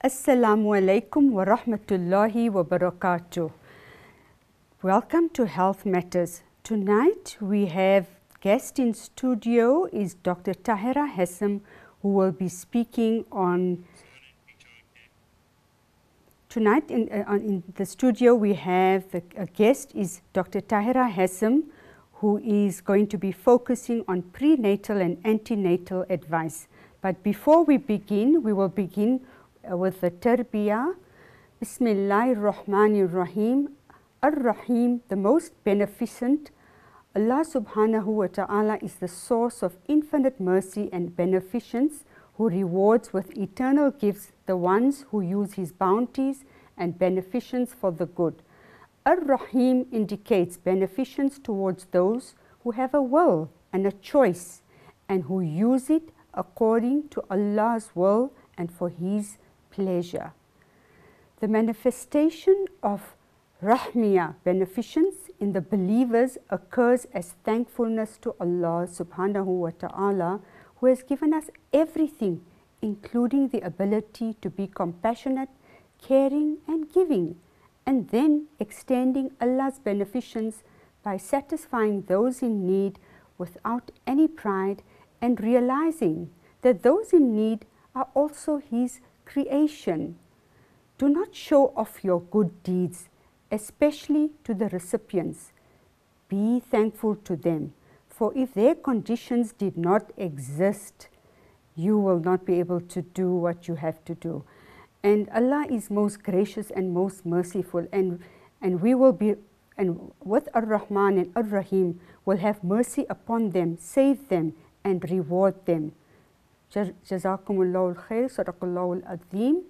Assalamu alaikum wa rahmatullahi wa barakatuh. Welcome to Health Matters. Tonight we have guest in studio is Dr. Taheera Hassim, who will be speaking on. Tonight in the studio we have a guest is Dr. Taheera Hassim, who is going to be focusing on prenatal and antenatal advice. But before we begin, we will begin with the tarbiyah. Bismillahir Rahmanir Rahim. Ar-Rahim, the most beneficent. Allah subhanahu wa ta'ala is the source of infinite mercy and beneficence, who rewards with eternal gifts the ones who use his bounties and beneficence for the good. Ar-Rahim indicates beneficence towards those who have a will and a choice and who use it according to Allah's will and for his pleasure. The manifestation of Rahmiyah, beneficence in the believers, occurs as thankfulness to Allah subhanahu wa ta'ala, who has given us everything, including the ability to be compassionate, caring and giving, and then extending Allah's beneficence by satisfying those in need without any pride and realizing that those in need are also his creation. Do not show off your good deeds, especially to the recipients. Be thankful to them, for if their conditions did not exist, you will not be able to do what you have to do. And Allah is most gracious and most merciful, and we will be, and with Ar-Rahman and Ar-Rahim, will have mercy upon them, save them and reward them. Jazakumullahu al-khair, sadaqallahu al-azim.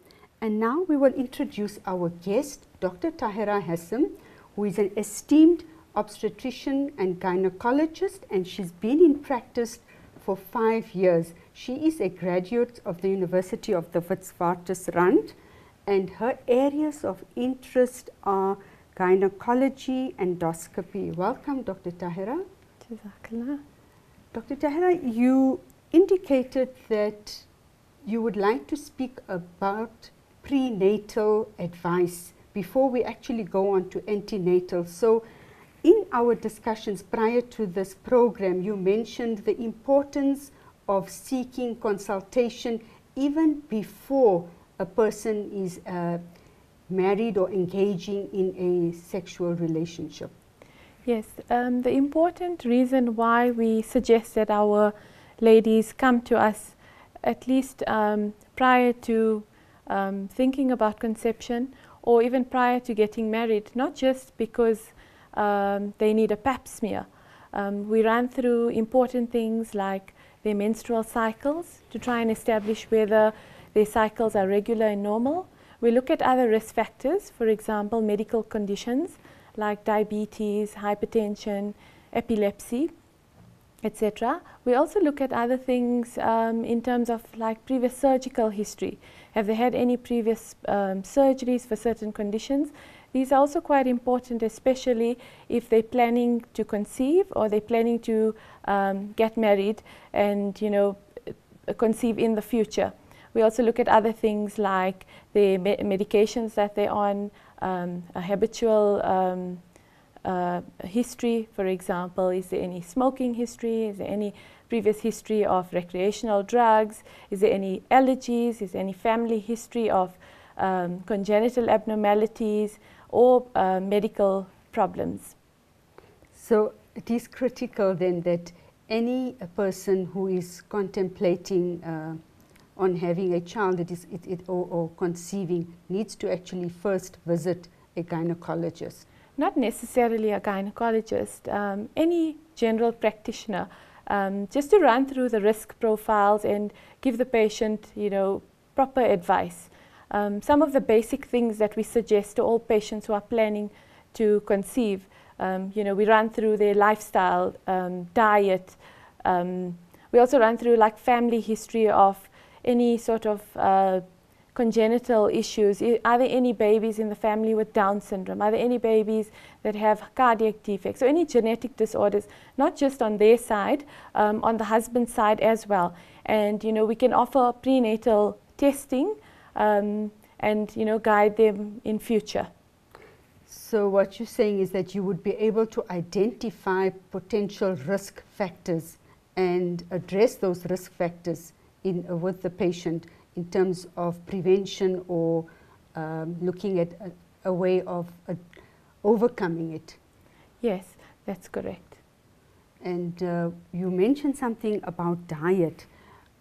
And now we will introduce our guest, Dr. Taheera Hassim, who is an esteemed obstetrician and gynecologist, and she's been in practice for 5 years. She is a graduate of the University of the Witwatersrand, and her areas of interest are gynecology and endoscopy. Welcome, Dr. Taheera. Jazakallah. Dr. Taheera, you indicated that you would like to speak about prenatal advice before we actually go on to antenatal. So in our discussions prior to this program, you mentioned the importance of seeking consultation even before a person is married or engaging in a sexual relationship. Yes, the important reason why we suggest that our ladies come to us at least prior to thinking about conception, or even prior to getting married, not just because they need a pap smear. We run through important things like their menstrual cycles to try and establish whether their cycles are regular and normal. We look at other risk factors, for example, medical conditions like diabetes, hypertension, epilepsy, etc. We also look at other things in terms of like previous surgical history. Have they had any previous surgeries for certain conditions? These are also quite important, especially if they're planning to conceive or they're planning to get married and, you know, conceive in the future. We also look at other things like the medications that they're on, a habitual history, for example. Is there any smoking history? Is there any previous history of recreational drugs? Is there any allergies? Is there any family history of congenital abnormalities or medical problems? So it is critical then that any person who is contemplating on having a child or conceiving needs to actually first visit a gynecologist. Not necessarily a gynecologist, any general practitioner, just to run through the risk profiles and give the patient, you know, proper advice. Some of the basic things that we suggest to all patients who are planning to conceive, you know, we run through their lifestyle, diet. We also run through like family history of any sort of congenital issues. Are there any babies in the family with Down syndrome? Are there any babies that have cardiac defects or any genetic disorders, not just on their side, on the husband's side as well? And, you know, we can offer prenatal testing and guide them in future. So what you're saying is that you would be able to identify potential risk factors and address those risk factors with the patient in terms of prevention or looking at a way of overcoming it. Yes, that's correct. And you mentioned something about diet.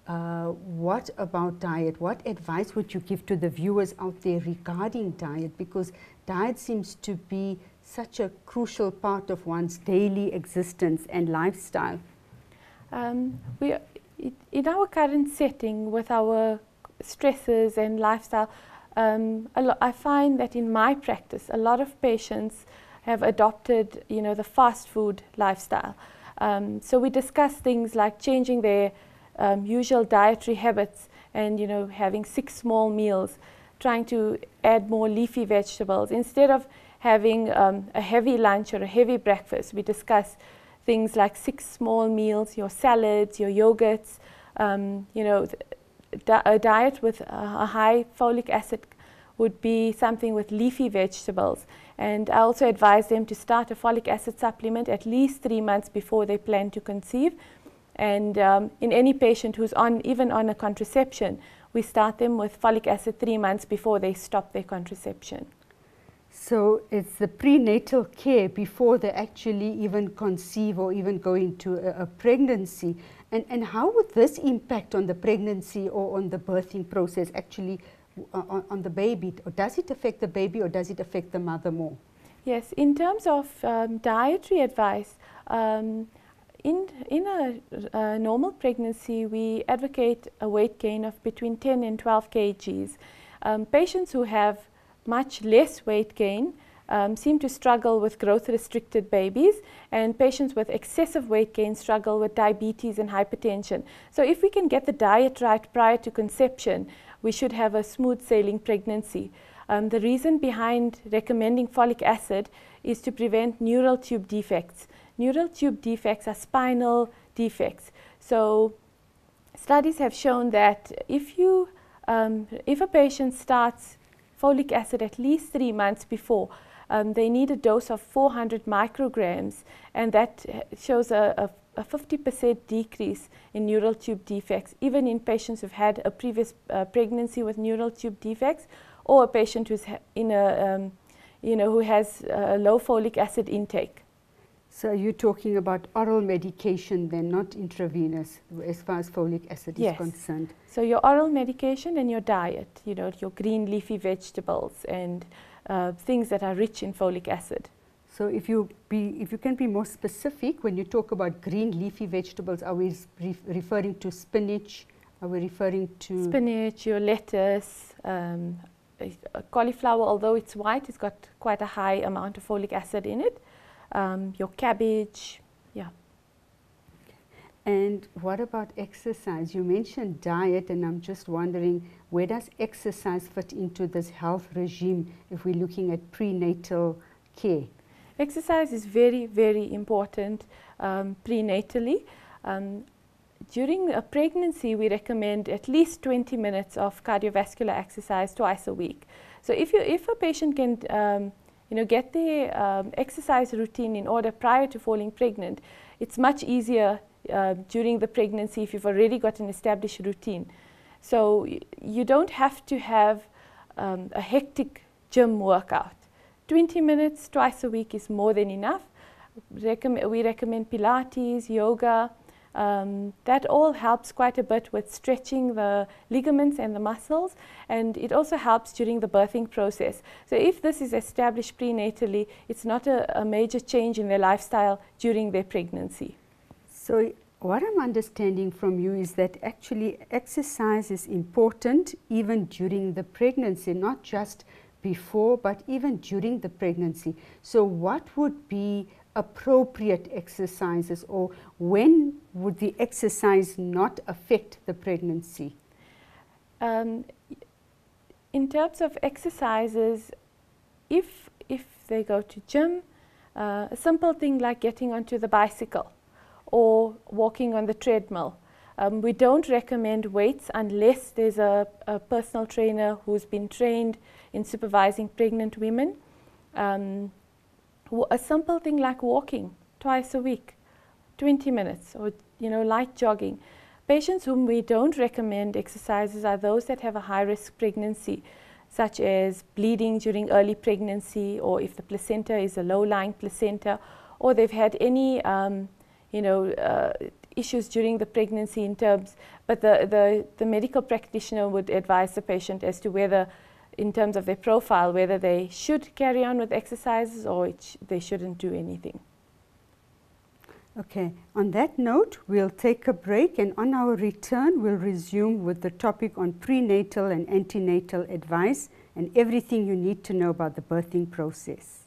What about diet? What advice would you give to the viewers out there regarding diet? Because diet seems to be such a crucial part of one's daily existence and lifestyle. In our current setting with our stresses and lifestyle, I find that in my practice a lot of patients have adopted the fast food lifestyle. So we discuss things like changing their usual dietary habits and having 6 small meals, trying to add more leafy vegetables. Instead of having a heavy lunch or a heavy breakfast, we discuss things like 6 small meals, your salads, your yogurts, a diet with a high folic acid would be something with leafy vegetables. And I also advise them to start a folic acid supplement at least 3 months before they plan to conceive. And in any patient who's even on a contraception, we start them with folic acid 3 months before they stop their contraception. So it's the prenatal care before they actually even conceive or even go into a pregnancy. And how would this impact on the pregnancy or on the birthing process, actually on the baby? Or does it affect the baby or does it affect the mother more? Yes, in terms of dietary advice, in a normal pregnancy, we advocate a weight gain of between 10 and 12 kgs. Patients who have much less weight gain seem to struggle with growth-restricted babies, and patients with excessive weight gain struggle with diabetes and hypertension. So if we can get the diet right prior to conception, we should have a smooth-sailing pregnancy. The reason behind recommending folic acid is to prevent neural tube defects. Neural tube defects are spinal defects. So studies have shown that if a patient starts folic acid at least 3 months before, they need a dose of 400 micrograms, and that shows a 50% decrease in neural tube defects, even in patients who've had a previous pregnancy with neural tube defects, or a patient who's who has a low folic acid intake. So you're talking about oral medication then, not intravenous, as far as folic acid is concerned? So your oral medication and your diet, your green leafy vegetables and things that are rich in folic acid. So if you can be more specific, when you talk about green leafy vegetables, are we referring to spinach? Are we referring to spinach, your lettuce, cauliflower, although it's white, it's got quite a high amount of folic acid in it. Your cabbage, yeah. And what about exercise? You mentioned diet, and I'm just wondering, where does exercise fit into this health regime if we're looking at prenatal care? Exercise is very, very important prenatally. During a pregnancy, we recommend at least 20 minutes of cardiovascular exercise twice a week. So if a patient can get their exercise routine in order prior to falling pregnant, it's much easier during the pregnancy if you've already got an established routine. So you don't have to have a hectic gym workout. 20 minutes twice a week is more than enough. We recommend Pilates, yoga. That all helps quite a bit with stretching the ligaments and the muscles, and it also helps during the birthing process. So if this is established prenatally, it's not a major change in their lifestyle during their pregnancy. So what I'm understanding from you is that actually exercise is important even during the pregnancy, not just before, but even during the pregnancy. So what would be appropriate exercises, or when would the exercise not affect the pregnancy? In terms of exercises, if they go to gym, a simple thing like getting onto the bicycle or walking on the treadmill, We don't recommend weights unless there's a personal trainer who's been trained in supervising pregnant women. A simple thing like walking twice a week, 20 minutes, or light jogging. Patients whom we don't recommend exercises are those that have a high-risk pregnancy, such as bleeding during early pregnancy, or if the placenta is a low-lying placenta, or they've had any issues during the pregnancy in terms, but the medical practitioner would advise the patient as to whether, in terms of their profile, whether they should carry on with exercises or they shouldn't do anything. Okay, on that note, we'll take a break, and on our return, we'll resume with the topic on prenatal and antenatal advice and everything you need to know about the birthing process.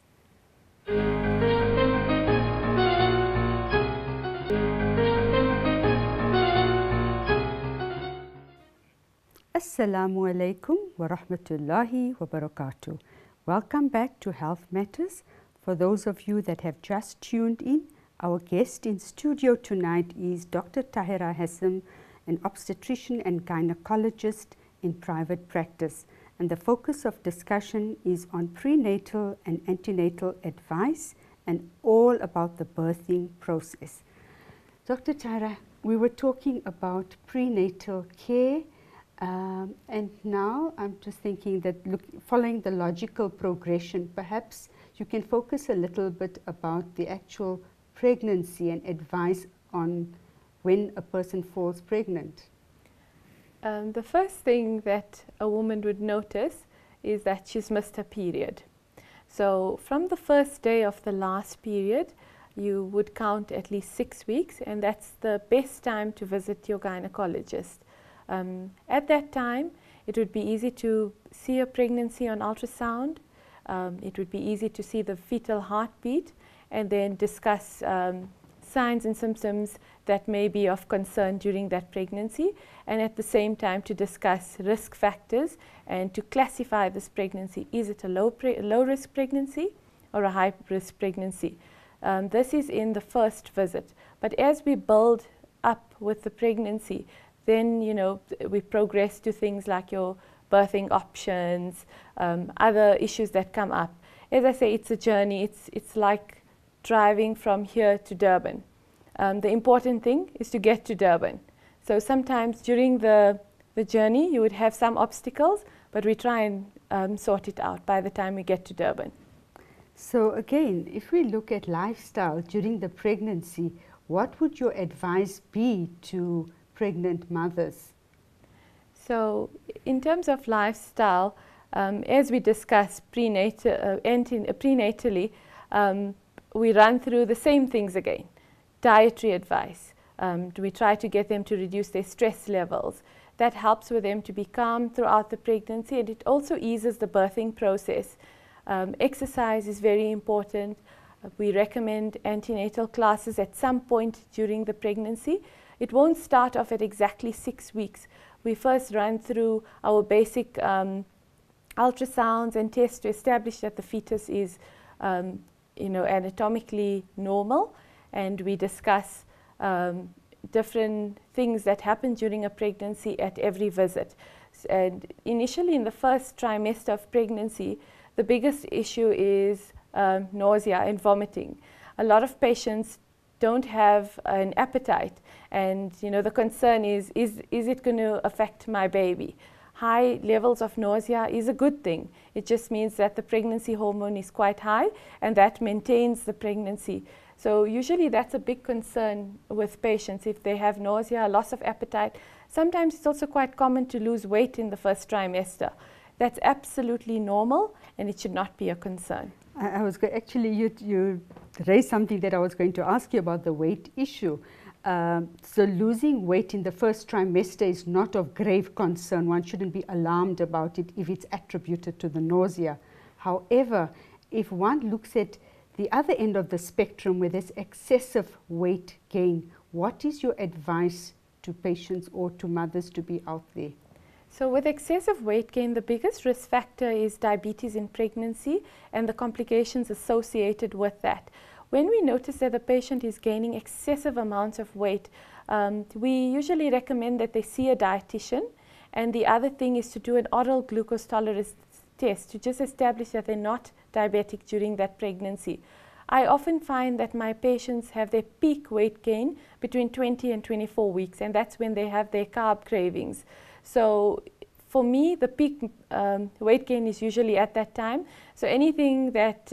Assalamu alaikum wa rahmatullahi wa barakatuh. Welcome back to Health Matters. For those of you that have just tuned in, our guest in studio tonight is Dr. Taheera Hassim, an obstetrician and gynecologist in private practice. And the focus of discussion is on prenatal and antenatal advice and all about the birthing process. Dr. Taheera, we were talking about prenatal care, and now I'm just thinking that following the logical progression, perhaps you can focus a little bit about the actual pregnancy and advice on when a person falls pregnant. The first thing that a woman would notice is that she's missed her period. So from the first day of the last period, you would count at least 6 weeks, and that's the best time to visit your gynecologist. At that time, it would be easy to see a pregnancy on ultrasound. It would be easy to see the fetal heartbeat, and then discuss signs and symptoms that may be of concern during that pregnancy, and at the same time to discuss risk factors and to classify this pregnancy. Is it a low-risk pregnancy or a high-risk pregnancy? This is in the first visit. But as we build up with the pregnancy, then we progress to things like your birthing options, other issues that come up. As I say, it's a journey. It's like driving from here to Durban. The important thing is to get to Durban. So sometimes during the journey you would have some obstacles, but we try and sort it out by the time we get to Durban. So again, if we look at lifestyle during the pregnancy, what would your advice be to pregnant mothers? So in terms of lifestyle, as we discussed prenatally, we run through the same things again. Dietary advice. Do we try to get them to reduce their stress levels? That helps with them to be calm throughout the pregnancy, and it also eases the birthing process. Exercise is very important. We recommend antenatal classes at some point during the pregnancy. It won't start off at exactly 6 weeks. We first run through our basic ultrasounds and tests to establish that the fetus is anatomically normal, and we discuss different things that happen during a pregnancy at every visit. And initially in the first trimester of pregnancy, the biggest issue is nausea and vomiting. A lot of patients don't have an appetite, and the concern is it going to affect my baby? High levels of nausea is a good thing. It just means that the pregnancy hormone is quite high, and that maintains the pregnancy. So usually that's a big concern with patients if they have nausea, loss of appetite. Sometimes it's also quite common to lose weight in the first trimester. That's absolutely normal, and it should not be a concern. I was actually, you raised something that I was going to ask you about, the weight issue. So losing weight in the first trimester is not of grave concern. One shouldn't be alarmed about it if it's attributed to the nausea. However, if one looks at the other end of the spectrum where there's excessive weight gain, what is your advice to patients or to mothers to be out there? So with excessive weight gain, the biggest risk factor is diabetes in pregnancy and the complications associated with that. When we notice that the patient is gaining excessive amounts of weight, We usually recommend that they see a dietitian, and the other thing is to do an oral glucose tolerance test to just establish that they're not diabetic during that pregnancy. I often find that my patients have their peak weight gain between 20 and 24 weeks, and that's when they have their carb cravings. So for me, the peak weight gain is usually at that time. So anything that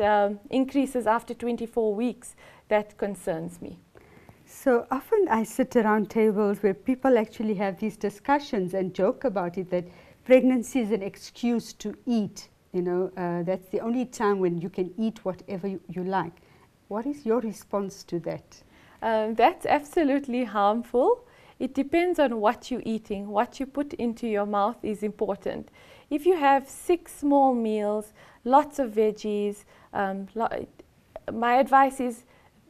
increases after 24 weeks, that concerns me. So often I sit around tables where people actually have these discussions and joke about it, that pregnancy is an excuse to eat. You know, that's the only time when you can eat whatever you like. What is your response to that? That's absolutely harmful. It depends on what you're eating. What you put into your mouth is important. If you have 6 small meals, lots of veggies, my advice is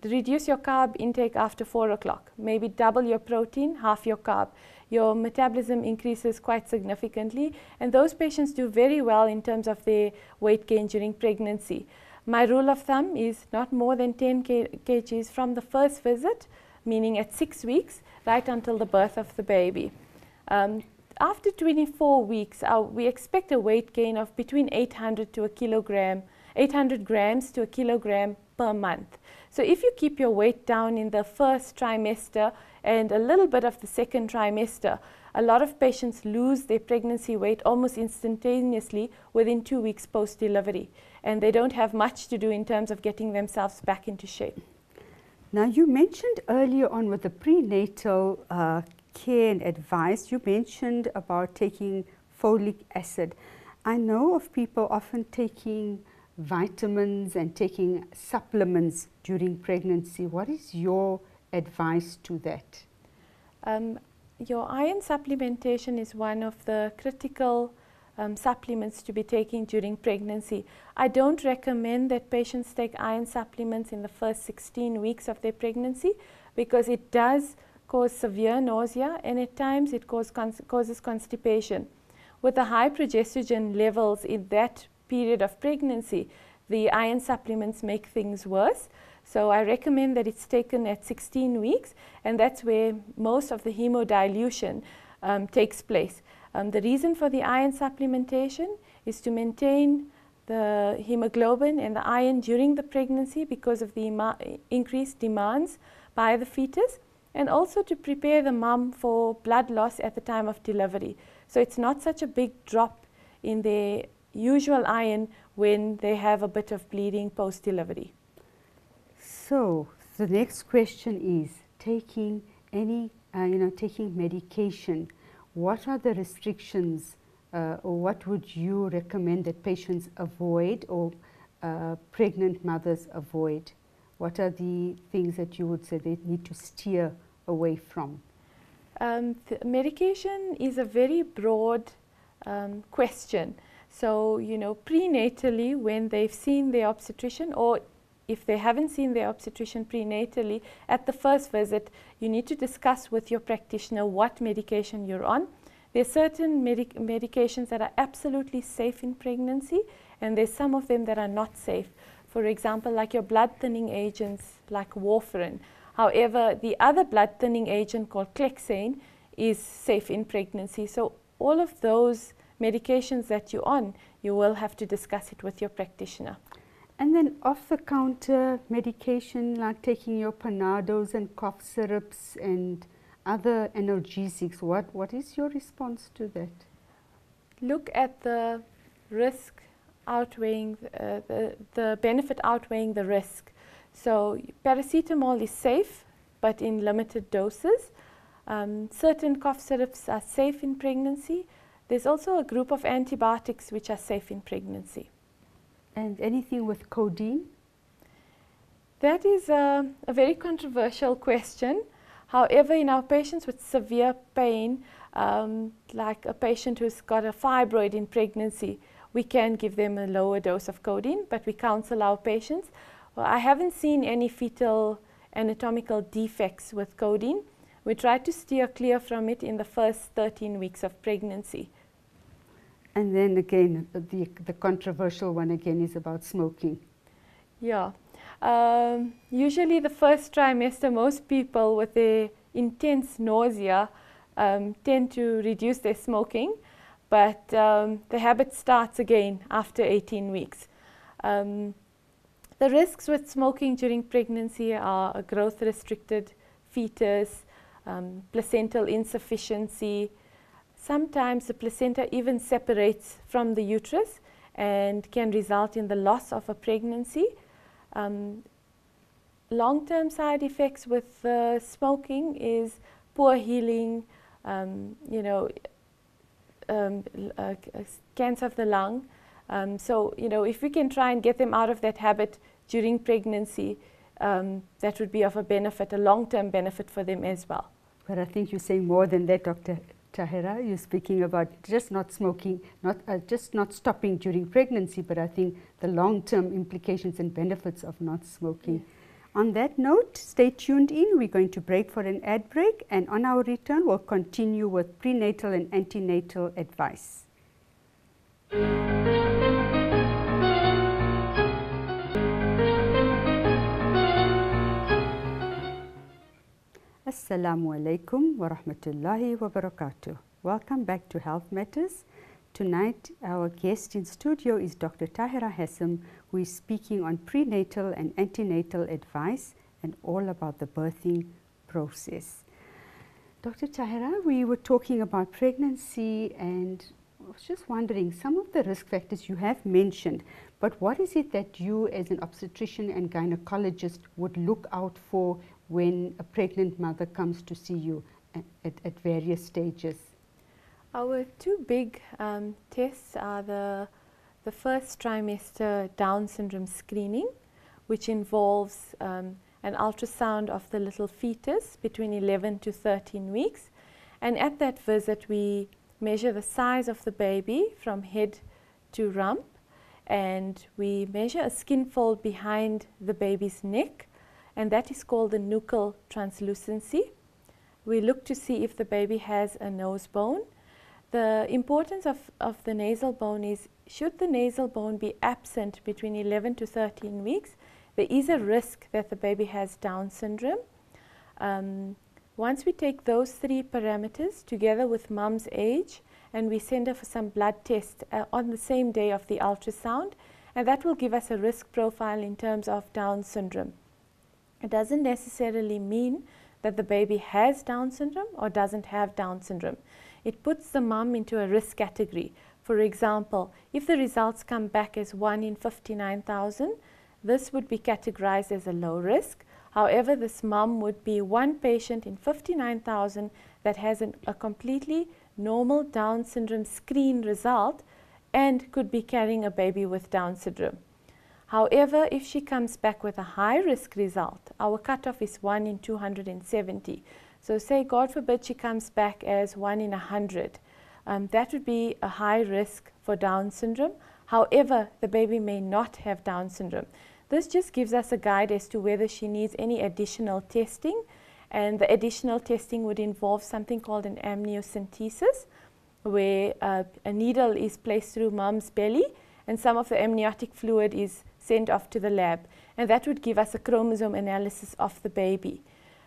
reduce your carb intake after 4 o'clock. Maybe double your protein, half your carb. Your metabolism increases quite significantly, and those patients do very well in terms of their weight gain during pregnancy. My rule of thumb is not more than 10 kgs from the first visit, meaning at 6 weeks, right until the birth of the baby. After 24 weeks, we expect a weight gain of between 800 grams to a kilogram per month. So if you keep your weight down in the first trimester and a little bit of the second trimester, a lot of patients lose their pregnancy weight almost instantaneously within 2 weeks post-delivery, and they don't have much to do in terms of getting themselves back into shape. Now, you mentioned earlier on with the prenatal care and advice, you mentioned about taking folic acid. I know of people often taking vitamins and taking supplements during pregnancy. What is your advice to that? Your iron supplementation is one of the critical supplements to be taken during pregnancy. I don't recommend that patients take iron supplements in the first 16 weeks of their pregnancy, because it does cause severe nausea, and at times it causes constipation. With the high progesterone levels in that period of pregnancy, the iron supplements make things worse. So I recommend that it's taken at 16 weeks, and that's where most of the hemodilution takes place. The reason for the iron supplementation is to maintain the hemoglobin and the iron during the pregnancy because of the increased demands by the fetus, and also to prepare the mom for blood loss at the time of delivery. So it's not such a big drop in their usual iron when they have a bit of bleeding post-delivery. So the next question is taking taking medication. What are the restrictions, or what would you recommend that patients avoid, or pregnant mothers avoid? What are the things that you would say they need to steer away from? Medication is a very broad question. So, prenatally, when they've seen their obstetrician, or if they haven't seen their obstetrician prenatally, at the first visit, you need to discuss with your practitioner what medication you're on. There are certain medications that are absolutely safe in pregnancy, and there's some of them that are not safe. For example, like your blood thinning agents like warfarin. However, the other blood thinning agent called Clexane is safe in pregnancy. So all of those medications that you're on, you will have to discuss it with your practitioner. And then off-the-counter medication like taking your Panados and cough syrups and other analgesics, what is your response to that? Look at the risk outweighing, the benefit outweighing the risk. So paracetamol is safe, but in limited doses. Certain cough syrups are safe in pregnancy. There's also a group of antibiotics which are safe in pregnancy. And anything with codeine? That is a very controversial question. However, in our patients with severe pain, like a patient who's got a fibroid in pregnancy, we can give them a lower dose of codeine, but we counsel our patients. Well, I haven't seen any fetal anatomical defects with codeine. We try to steer clear from it in the first 13 weeks of pregnancy. And then again, the controversial one again is about smoking. Yeah. Usually the first trimester, most people with their intense nausea tend to reduce their smoking, but the habit starts again after 18 weeks. The risks with smoking during pregnancy are a growth-restricted fetus, placental insufficiency. Sometimes the placenta even separates from the uterus and can result in the loss of a pregnancy. Long-term side effects with smoking is poor healing, cancer of the lung. So, if we can try and get them out of that habit during pregnancy, that would be of a benefit, a long-term benefit for them as well. But I think you're saying more than that, Dr. Taheera. You're speaking about just not smoking, just not stopping during pregnancy, but I think the long-term implications and benefits of not smoking. Yes. On that note, stay tuned in. We're going to break for an ad break, and on our return, we'll continue with prenatal and antenatal advice. Assalamu alaikum wa rahmatullahi wa barakatuh. Welcome back to Health Matters. Tonight, our guest in studio is Dr. Taheera Hassim, who is speaking on prenatal and antenatal advice and all about the birthing process. Dr. Taheera, we were talking about pregnancy, and I was just wondering, some of the risk factors you have mentioned, but what is it that you as an obstetrician and gynecologist would look out for when a pregnant mother comes to see you at various stages? Our two big tests are the first trimester Down syndrome screening, which involves an ultrasound of the little fetus between 11 to 13 weeks. And at that visit, we measure the size of the baby from head to rump, and we measure a skin fold behind the baby's neck, and that is called the nuchal translucency. We look to see if the baby has a nose bone. The importance of the nasal bone is, should the nasal bone be absent between 11 to 13 weeks, there is a risk that the baby has Down syndrome. Once we take those three parameters together with mom's age, and we send her for some blood tests on the same day of the ultrasound, and that will give us a risk profile in terms of Down syndrome. It doesn't necessarily mean that the baby has Down syndrome or doesn't have Down syndrome. It puts the mom into a risk category. For example, if the results come back as 1 in 59,000, this would be categorized as a low risk. However, this mom would be one patient in 59,000 that has a completely normal Down syndrome screen result and could be carrying a baby with Down syndrome. However, if she comes back with a high risk result, our cutoff is 1 in 270. So say, God forbid, she comes back as 1 in 100. That would be a high risk for Down syndrome. However, the baby may not have Down syndrome. This just gives us a guide as to whether she needs any additional testing, and the additional testing would involve something called an amniocentesis, where a needle is placed through mom's belly and some of the amniotic fluid is sent off to the lab, and that would give us a chromosome analysis of the baby.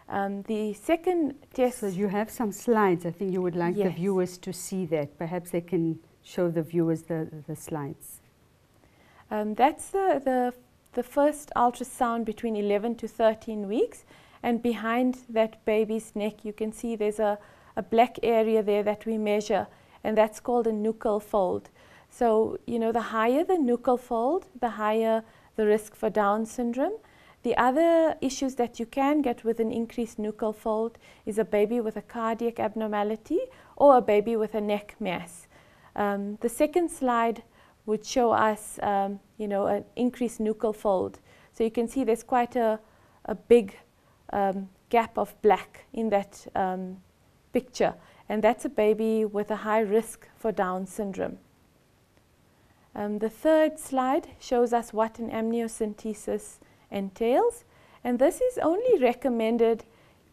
The second test... So you have some slides. I think you would like Yes. the viewers to see that. Perhaps they can show the viewers the slides. That's the first ultrasound between 11 to 13 weeks, and behind that baby's neck you can see there's a black area there that we measure, and that's called a nuchal fold. So, the higher the nuchal fold, the higher the risk for Down syndrome. The other issues that you can get with an increased nuchal fold is a baby with a cardiac abnormality or a baby with a neck mass. The second slide would show us, an increased nuchal fold. So you can see there's quite a big gap of black in that picture, and that's a baby with a high risk for Down syndrome. The third slide shows us what an amniocentesis entails, and this is only recommended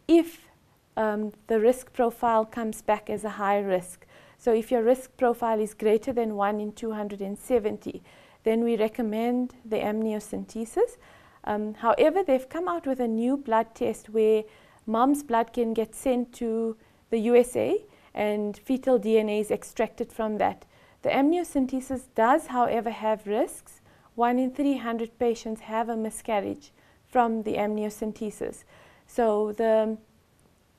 if the risk profile comes back as a high risk. So if your risk profile is greater than 1 in 270, then we recommend the amniocentesis. However, they've come out with a new blood test where mom's blood can get sent to the USA and fetal DNA is extracted from that. The amniocentesis does, however, have risks. 1 in 300 patients have a miscarriage from the amniocentesis. So the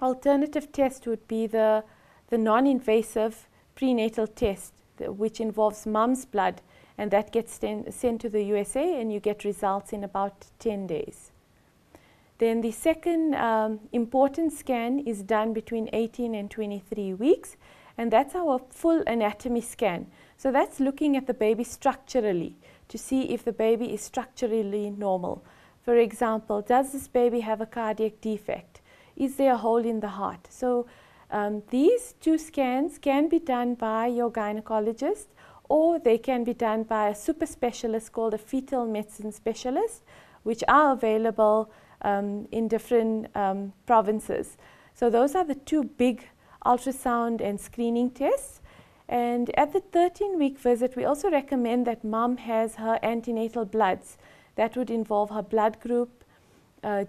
alternative test would be the non-invasive prenatal test, which involves mom's blood, and that gets sent to the USA and you get results in about 10 days. Then the second important scan is done between 18 and 23 weeks, and that's our full anatomy scan. So that's looking at the baby structurally to see if the baby is structurally normal. For example, does this baby have a cardiac defect? Is there a hole in the heart? So these two scans can be done by your gynecologist, or they can be done by a super specialist called a fetal medicine specialist, which are available in different provinces. So those are the two big ultrasound and screening tests. And at the 13-week visit, we also recommend that mom has her antenatal bloods. That would involve her blood group,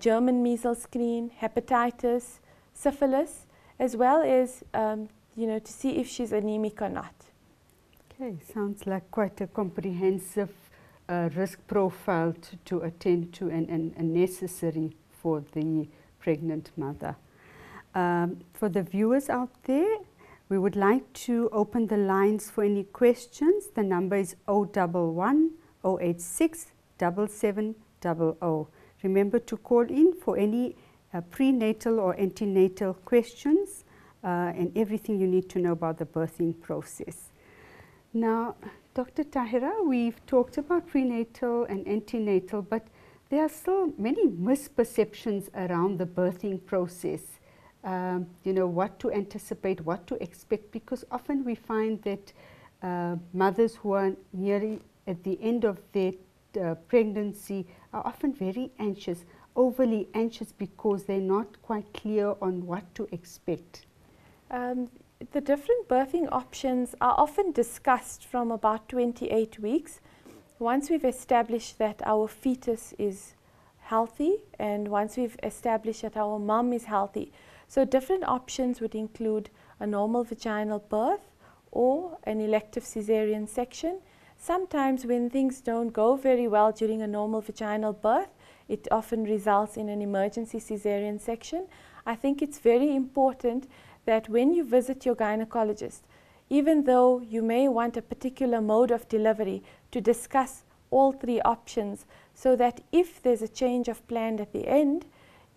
German measles screen, hepatitis, syphilis, as well as to see if she's anemic or not. Okay, sounds like quite a comprehensive risk profile to attend to and necessary for the pregnant mother. For the viewers out there, we would like to open the lines for any questions. The number is 011 086 7700. Remember to call in for any prenatal or antenatal questions and everything you need to know about the birthing process. Now, Dr. Taheera, we've talked about prenatal and antenatal, but there are still many misperceptions around the birthing process. What to anticipate, what to expect, because often we find that mothers who are nearly at the end of their pregnancy are often very anxious, overly anxious, because they're not quite clear on what to expect. The different birthing options are often discussed from about 28 weeks. Once we've established that our fetus is healthy and once we've established that our mom is healthy. So different options would include a normal vaginal birth or an elective cesarean section. Sometimes when things don't go very well during a normal vaginal birth, it often results in an emergency cesarean section. I think it's very important that when you visit your gynecologist, even though you may want a particular mode of delivery, to discuss all three options so that if there's a change of plan at the end,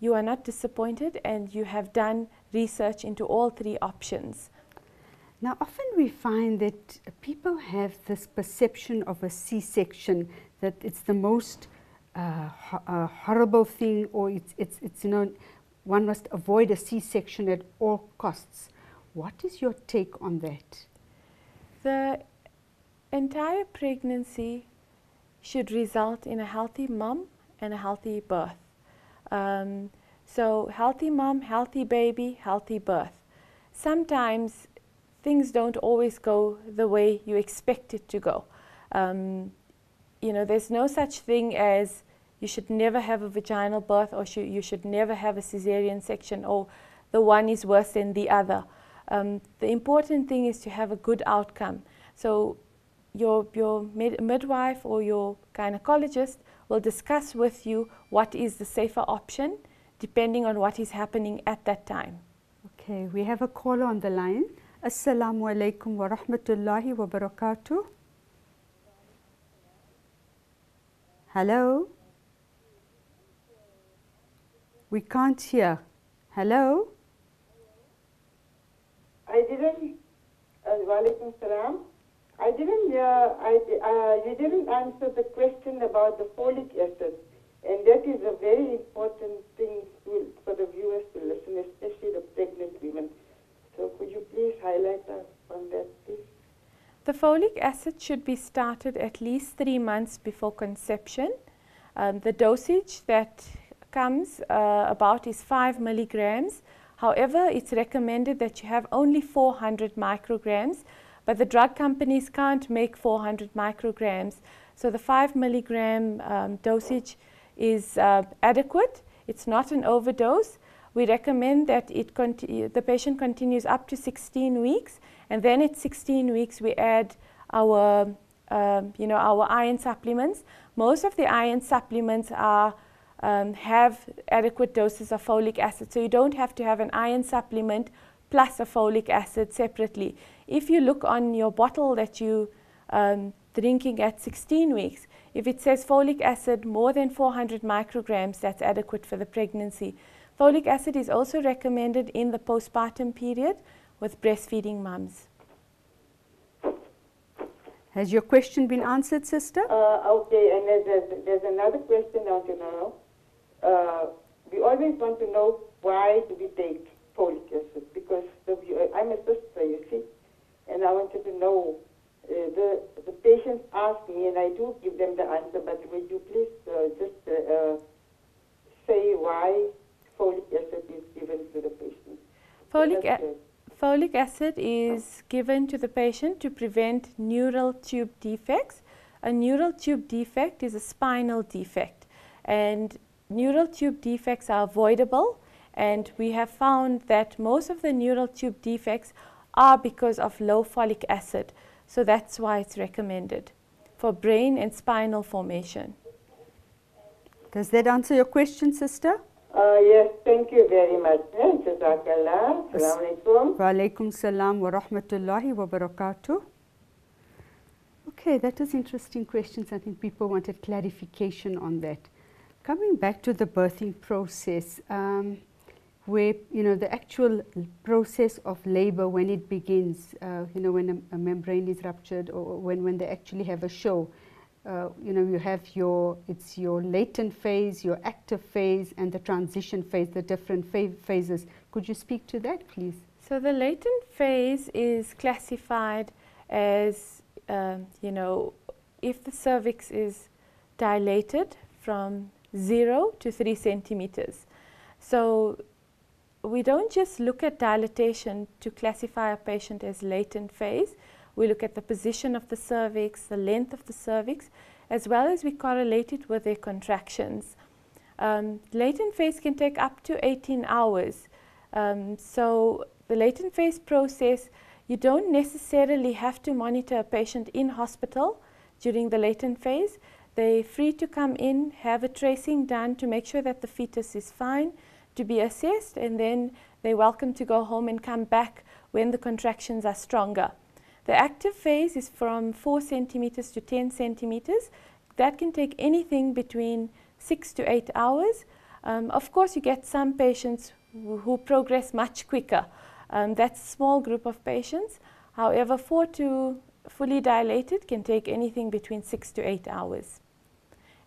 you are not disappointed and you have done research into all three options. Now, often we find that people have this perception of a C-section, that it's the most horrible thing, or it's one must avoid a C-section at all costs. What is your take on that? The entire pregnancy should result in a healthy mom and a healthy birth. So healthy mom, healthy baby, healthy birth. Sometimes things don't always go the way you expect it to go. There's no such thing as you should never have a vaginal birth, or you should never have a cesarean section, or the one is worse than the other. The important thing is to have a good outcome. So your midwife or your gynecologist will discuss with you what is the safer option depending on what is happening at that time. Okay, we have a caller on the line. Assalamu alaikum wa rahmatullahi wa barakatuh. Hello? We can't hear. Hello? I didn't, walaikum salam. I didn't, you didn't answer the question about the folic acid, and that is a very important thing for the viewers to listen, especially the pregnant women. So could you please highlight on that, please? The folic acid should be started at least 3 months before conception. The dosage that comes about is 5 milligrams. However, it's recommended that you have only 400 micrograms, but the drug companies can't make 400 micrograms. So the 5 milligram dosage is adequate. It's not an overdose, we recommend that the patient continues up to 16 weeks, and then at 16 weeks we add our, our iron supplements. Most of the iron supplements are have adequate doses of folic acid, so you don't have to have an iron supplement plus a folic acid separately. If you look on your bottle that you drinking at 16 weeks, if it says folic acid more than 400 micrograms, that's adequate for the pregnancy. Folic acid is also recommended in the postpartum period with breastfeeding mums. Has your question been answered, sister? Okay, and there's another question I want to know. We always want to know why do we take folic acid, because I'm a sister, you see, and I wanted to know. The patients ask me, and I do give them the answer, but would you please just say why folic acid is given to the patient? Folic acid is given to the patient to prevent neural tube defects. A neural tube defect is a spinal defect, and neural tube defects are avoidable, and we have found that most of the neural tube defects are because of low folic acid. So that's why it's recommended for brain and spinal formation. Does that answer your question, sister? Yes, thank you very much. Jazakallah. Assalamu alaikum. Wa alaikum salam wa rahmatullahi wa barakatuh. Okay, that was interesting questions. I think people wanted clarification on that. Coming back to the birthing process, where the actual process of labor when it begins, when a membrane is ruptured, or when they actually have a show, you have it's your latent phase, your active phase, and the transition phase, the different phases. Could you speak to that, please? So the latent phase is classified as, if the cervix is dilated from 0 to 3 centimeters. So we don't just look at dilatation to classify a patient as latent phase. We look at the position of the cervix, the length of the cervix, as well as we correlate it with their contractions. Latent phase can take up to 18 hours. So the latent phase process, you don't necessarily have to monitor a patient in hospital during the latent phase. They're free to come in, have a tracing done to make sure that the fetus is fine, to be assessed, and then they're welcome to go home and come back when the contractions are stronger. The active phase is from 4 centimeters to 10 centimeters. That can take anything between 6 to 8 hours. Of course, you get some patients who progress much quicker. That's a small group of patients. However, 4 to fully dilated can take anything between 6 to 8 hours.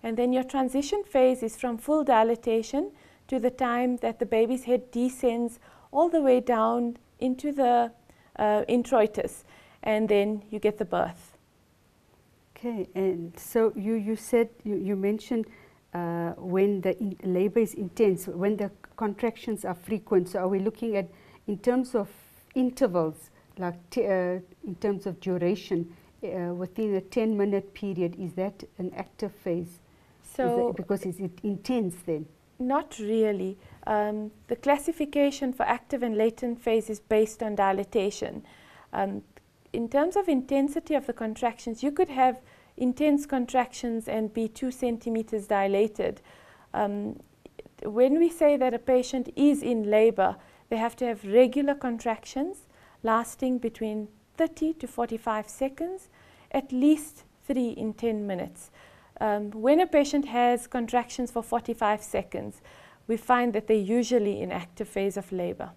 And then your transition phase is from full dilatation to the time that the baby's head descends all the way down into the introitus, and then you get the birth. Okay, and so you said, you mentioned when the labor is intense, when the contractions are frequent. So are we looking at, in terms of intervals, like in terms of duration, within a 10-minute period, is that an active phase? So because is it intense then? Not really. The classification for active and latent phase is based on dilatation. In terms of intensity of the contractions, you could have intense contractions and be 2 centimeters dilated. When we say that a patient is in labor, they have to have regular contractions lasting between 30 to 45 seconds, at least 3 in 10 minutes. When a patient has contractions for 45 seconds, we find that they're usually in active phase of labor.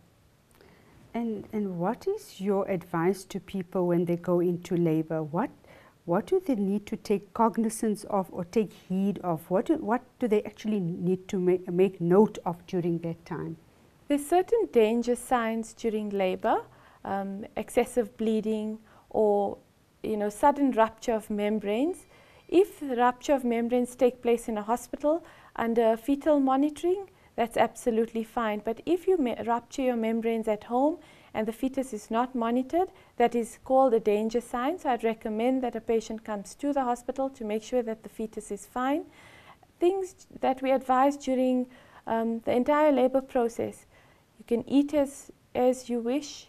And what is your advice to people when they go into labor? What do they need to take cognizance of or take heed of? What do they actually need to make note of during that time? There's certain danger signs during labor, excessive bleeding, or sudden rupture of membranes. If the rupture of membranes take place in a hospital under fetal monitoring, that's absolutely fine. But if you rupture your membranes at home and the fetus is not monitored, that is called a danger sign. So I'd recommend that a patient comes to the hospital to make sure that the fetus is fine. Things that we advise during the entire labor process: You can eat as you wish.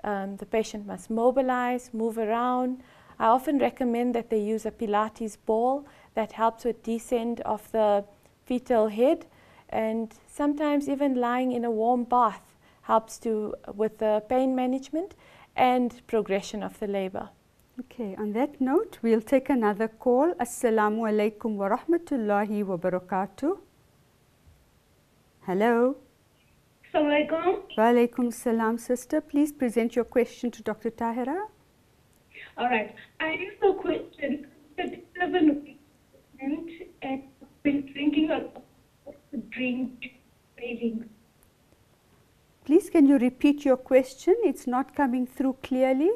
The patient must mobilize, move around. I often recommend that they use a Pilates ball that helps with descent of the fetal head, and sometimes even lying in a warm bath helps with the pain management and progression of the labor. Okay, on that note, we'll take another call. Assalamu alaikum wa rahmatullahi wa barakatuh. Hello. Assalamu alaikum. Wa alaikum salam, sister. Please present your question to Dr. Taheera. All right. I have a question. 37 weeks and I've been drinking a lot of drink cravings. Please, can you repeat your question? It's not coming through clearly.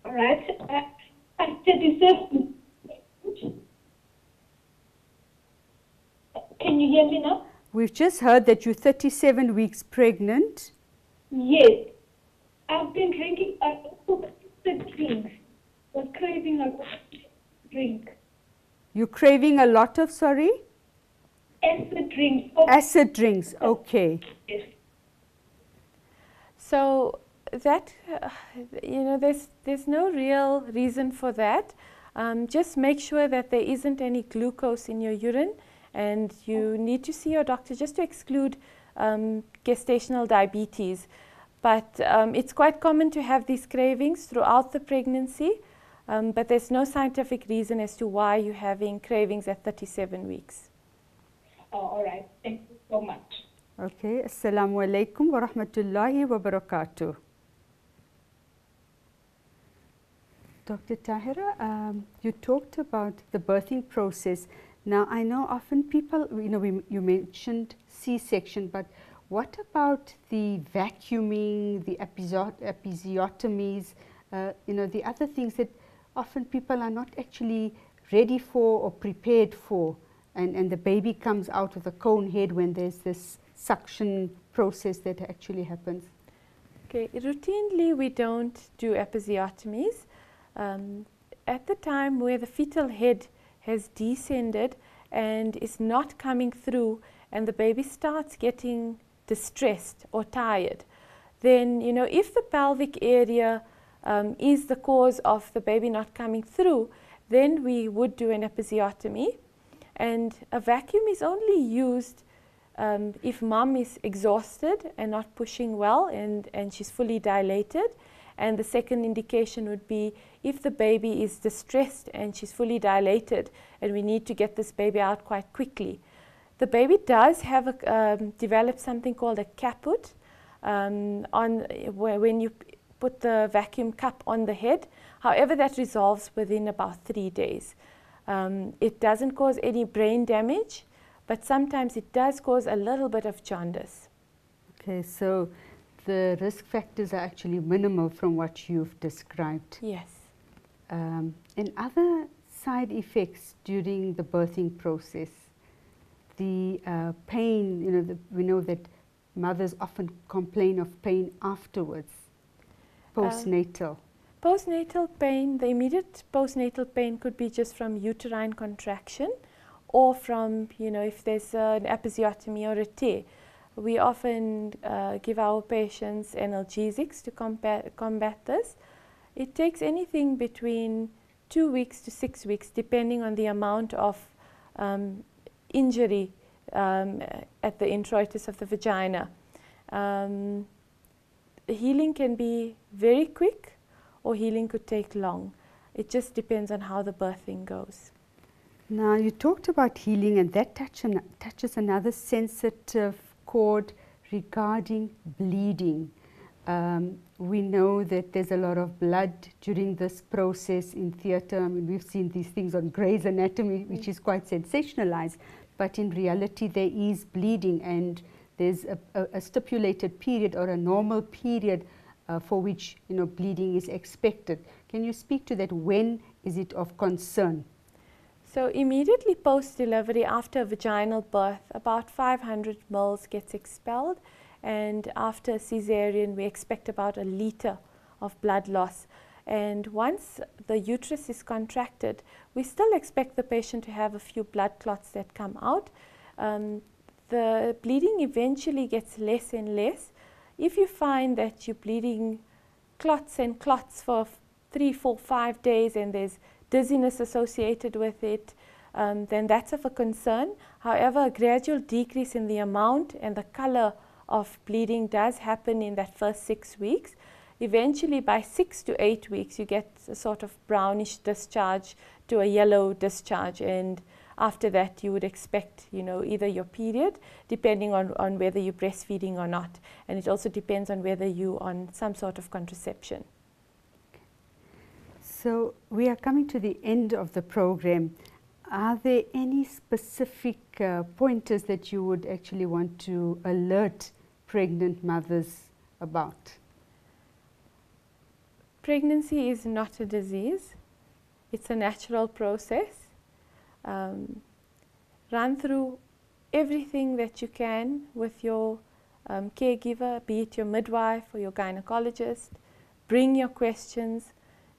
All right. I'm 37. Can you hear me now? We've just heard that you're 37 weeks pregnant. Yes. I've been drinking a lot of drinks. Was craving a lot of drink. You're craving a lot of, sorry? Acid drinks. Acid drinks, okay. Yes. So that, there's no real reason for that. Just make sure that there isn't any glucose in your urine, and you need to see your doctor just to exclude gestational diabetes. But it's quite common to have these cravings throughout the pregnancy, but there's no scientific reason as to why you're having cravings at 37 weeks. Oh, all right. Thank you so much. Okay, assalamu alaikum wa rahmatullahi wa barakatuh. Dr. Taheera, you talked about the birthing process. Now, I know often people, you mentioned C-section, but what about the vacuuming, the episiotomies, the other things that often people are not actually ready for or prepared for, and the baby comes out with a cone head when there's this suction process that actually happens? Okay, routinely we don't do episiotomies. At the time where the fetal head has descended and is not coming through, and the baby starts getting distressed or tired, then if the pelvic area is the cause of the baby not coming through, then we would do an episiotomy. And a vacuum is only used if mom is exhausted and not pushing well, and she's fully dilated. And the second indication would be if the baby is distressed and she's fully dilated and we need to get this baby out quite quickly. The baby does have develop something called a caput when you put the vacuum cup on the head. However, that resolves within about 3 days. It doesn't cause any brain damage, but sometimes it does cause a little bit of jaundice. Okay, so the risk factors are actually minimal from what you've described. Yes. And other side effects during the birthing process, the pain, we know that mothers often complain of pain afterwards, postnatal. Postnatal pain, the immediate postnatal pain could be just from uterine contraction, or from, if there's an episiotomy or a tear. We often give our patients analgesics to combat this. It takes anything between 2 weeks to 6 weeks, depending on the amount of injury at the introitus of the vagina. Healing can be very quick, or healing could take long. It just depends on how the birthing goes. Now, you talked about healing, and that touches another sensitive chord regarding bleeding. We know that there's a lot of blood during this process in theatre. I mean, we've seen these things on Grey's Anatomy, which is quite sensationalized, but in reality there is bleeding, and there's a stipulated period or a normal period for which bleeding is expected. Can you speak to that? When is it of concern? So immediately post-delivery, after vaginal birth, about 500 ml gets expelled, and after cesarean we expect about 1 liter of blood loss. And once the uterus is contracted, we still expect the patient to have a few blood clots that come out. the bleeding eventually gets less and less. If you find that you're bleeding clots and clots for 3, 4, 5 days and there's dizziness associated with it, then that's of a concern. However, a gradual decrease in the amount and the color of bleeding does happen in that first 6 weeks. Eventually, by 6 to 8 weeks, you get a sort of brownish discharge to a yellow discharge, and after that you would expect, you know, either your period, depending on whether you're breastfeeding or not, and it also depends on whether you're on some sort of contraception. So we are coming to the end of the program. Are there any specific pointers that you would actually want to alert pregnant mothers about? Pregnancy is not a disease. It's a natural process. Run through everything that you can with your caregiver, be it your midwife or your gynecologist. Bring your questions.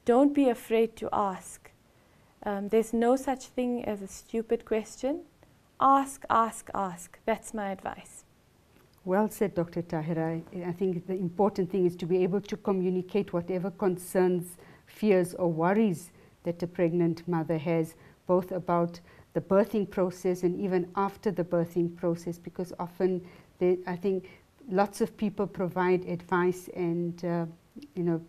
Don't be afraid to ask. There's no such thing as a stupid question. Ask, ask, ask. That's my advice. Well said, Dr. Taheera. I think the important thing is to be able to communicate whatever concerns, fears or worries that a pregnant mother has, both about the birthing process and even after the birthing process, because often I think lots of people provide advice and you know,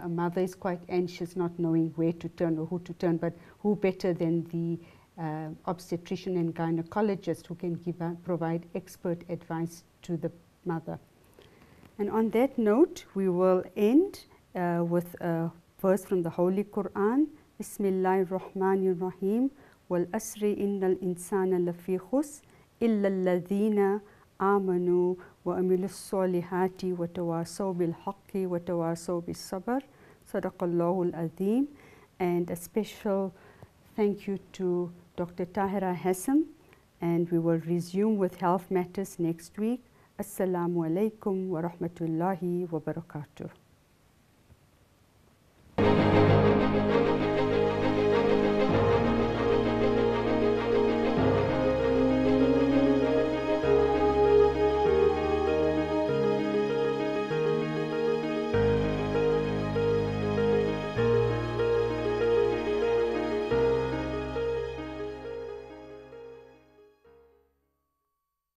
a mother is quite anxious not knowing where to turn or who to turn, but who better than the obstetrician and gynecologist who can provide expert advice to the mother. And on that note, we will end with a verse from the Holy Quran. Bismillahir Rahmanir Rahim. Wal asri innal insana lafi khus illa alladhina amanu wa amilus solihati wa tawasaw bil haqqi wa tawasaw bis sabr. Sadaqallahu al-azim. And a special thank you to Dr. Taheera Hassim, and we will resume with health matters next week. Assalamu alaikum wa rahmatullahi wa barakatuh.